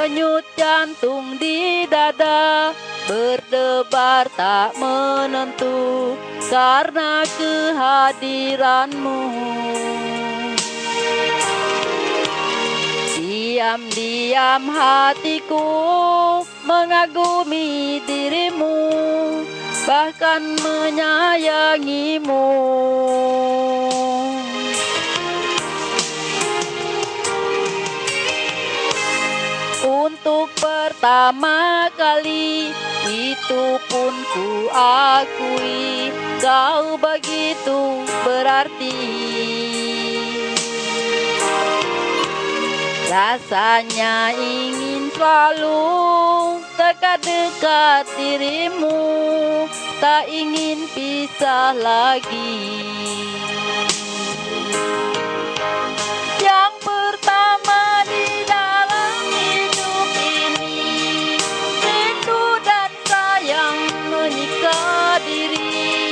Denyut jantung di dada berdebar tak menentu karena kehadiranmu. Diam-diam hatiku mengagumi dirimu, bahkan menyayangimu. Untuk pertama kali itu pun ku akui kau begitu berarti. Rasanya ingin selalu dekat-dekat dirimu, tak ingin pisah lagi. Yang pertama di dalam hidup ini, rindu dan sayang menyiksa diri.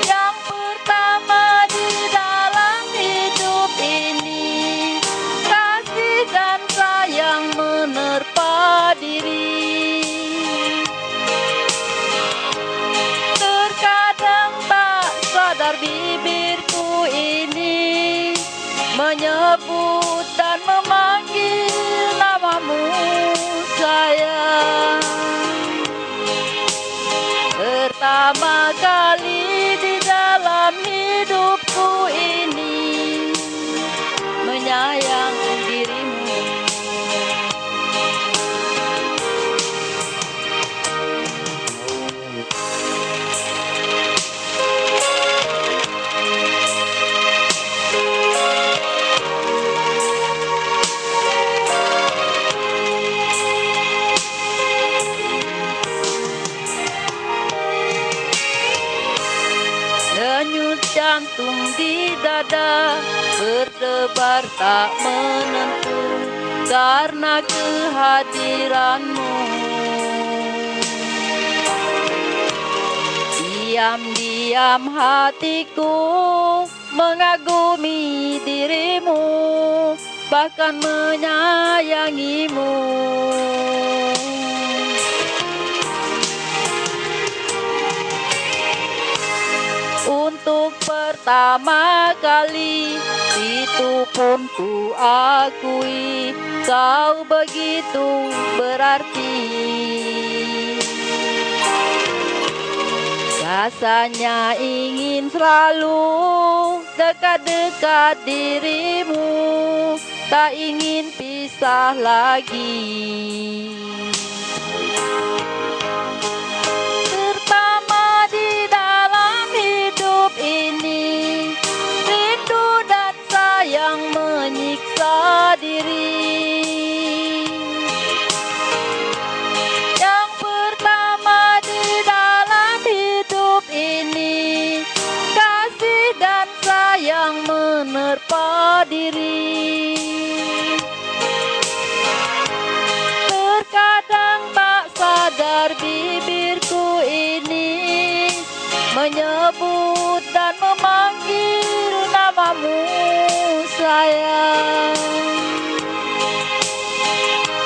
Yang pertama di dalam hidup ini, kasih dan sayang menerpa diri. Terkadang tak sadar bibirku ini menyebut dan memanggil namamu sayang. Pertama kali di dalam hidupku ini menyayang dirimu. Denyut jantung di dada berdebar tak menentu karena kehadiranmu. Diam-diam hatiku mengagumi dirimu, bahkan menyayangimu. Untuk pertama kali itu pun ku akui kau begitu berarti. Rasanya ingin selalu dekat-dekat dirimu, tak ingin pisah lagi. Pertama di dalam hidup ini, rindu dan sayang menyiksa diri. Yang pertama di dalam hidup ini, kasih dan sayang menerpa diri. Terkadang tak sadar bibirku ini menyebut dan memanggil namamu sayang.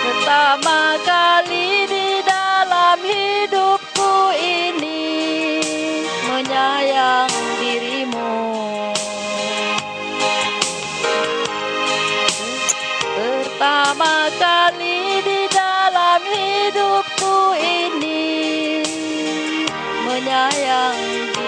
Pertama kali di dalam hidupku ini menyayang dirimu. Pertama kali di dalam hidupku ini menyayang dirimu.